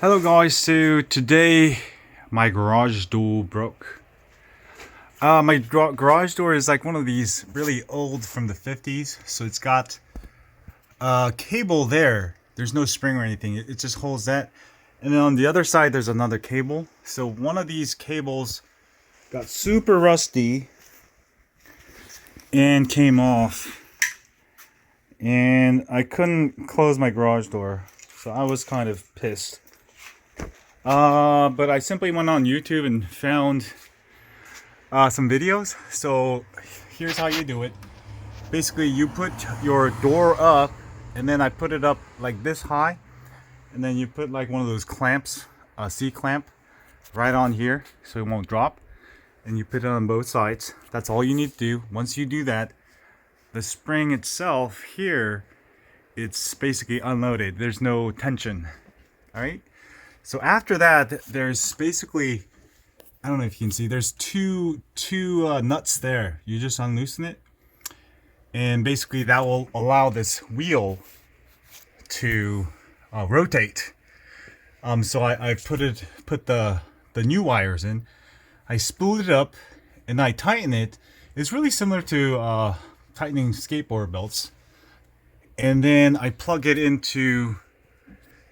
Hello guys, so today my garage door broke. My garage door is like one of these really old from the 50s, so it's got a cable there. There's no spring or anything, it just holds that. And then on the other side there's another cable. So one of these cables got super rusty and came off. And I couldn't close my garage door, so I was kind of pissed. But I simply went on YouTube and found some videos. So here's how you do it. Basically, you put your door up, and then I put it up like this high, and then you put like one of those clamps, a C-clamp, right on here so it won't drop. And you put it on both sides. That's all you need to do. Once you do that, the spring itself here, it's basically unloaded. There's no tension. All right. So after that, there's basically, I don't know if you can see, there's two nuts there. You just unloosen it, and basically that will allow this wheel to rotate. So I put the new wires in. I spool it up and I tighten it. It's really similar to tightening skateboard belts. And then I plug it into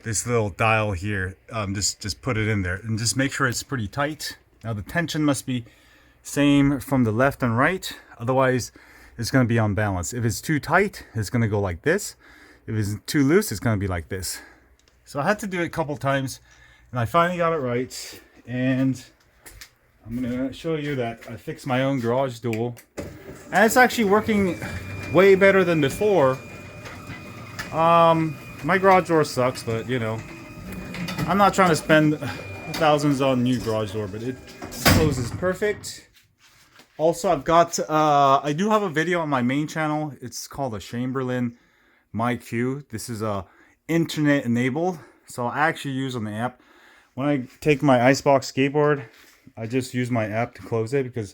this little dial here. Just put it in there and just make sure it's pretty tight. Now the tension must be same from the left and right, otherwise it's going to be unbalanced. If it's too tight, it's going to go like this. If it's too loose, it's going to be like this. So I had to do it a couple times, and I finally got it right. And I'm going to show you that I fixed my own garage door, and it's actually working way better than before. My garage door sucks, but you know, I'm not trying to spend thousands on new garage door, but it closes perfect. Also, I've got, I do have a video on my main channel. It's called a Chamberlain MyQ. This is internet enabled, so I actually use on the app. When I take my Icebox skateboard, I just use my app to close it because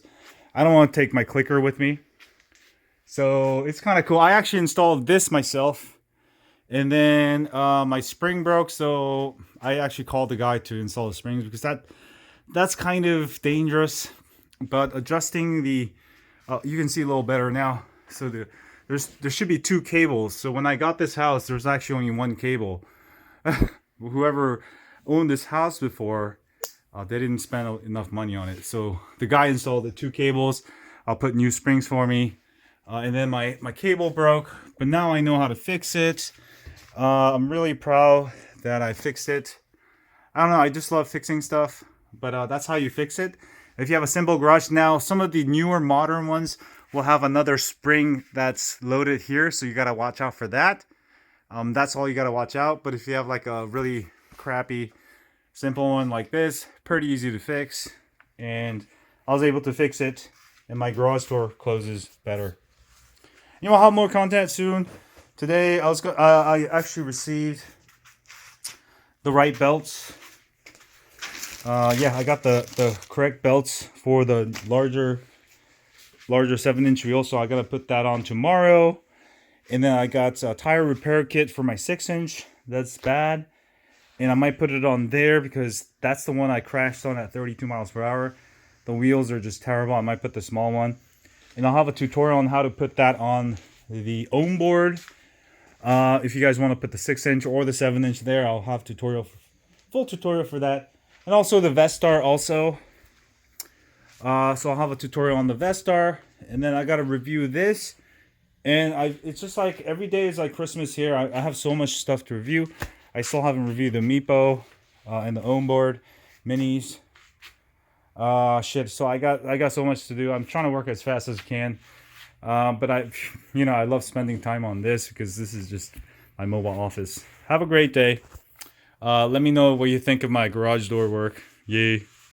I don't want to take my clicker with me. So it's kind of cool. I actually installed this myself. And then my spring broke, so I actually called the guy to install the springs because that's kind of dangerous. But adjusting the, you can see a little better now. So there should be two cables. So when I got this house, there's actually only one cable. Whoever owned this house before, they didn't spend enough money on it. So the guy installed the two cables. I'll put new springs for me. And then my cable broke, but now I know how to fix it. I'm really proud that I fixed it. I don't know, I just love fixing stuff, but that's how you fix it. If you have a simple garage now, some of the newer modern ones will have another spring that's loaded here, so you gotta watch out for that. That's all you gotta watch out. But if you have like a really crappy simple one like this, pretty easy to fix, and I was able to fix it, and my garage door closes better. You know, I'll have more content soon. Today I actually received the right belts. Yeah, I got the correct belts for the larger 7-inch wheel, so I gotta put that on tomorrow. And then I got a tire repair kit for my 6-inch. That's bad, and I might put it on there because that's the one I crashed on at 32 miles per hour. The wheels are just terrible. I might put the small one, and I'll have a tutorial on how to put that on the ohm board. If you guys want to put the 6-inch or the 7-inch there, I'll have full tutorial for that. And also the Vestar also. So I'll have a tutorial on the Vestar, and then I got to review this. And it's just like every day is like Christmas here. I have so much stuff to review. I still haven't reviewed the Meepo and the ohm board minis. Shit. So I got so much to do. I'm trying to work as fast as I can. But I love spending time on this because this is just my mobile office. Have a great day. Let me know what you think of my garage door work. Yay.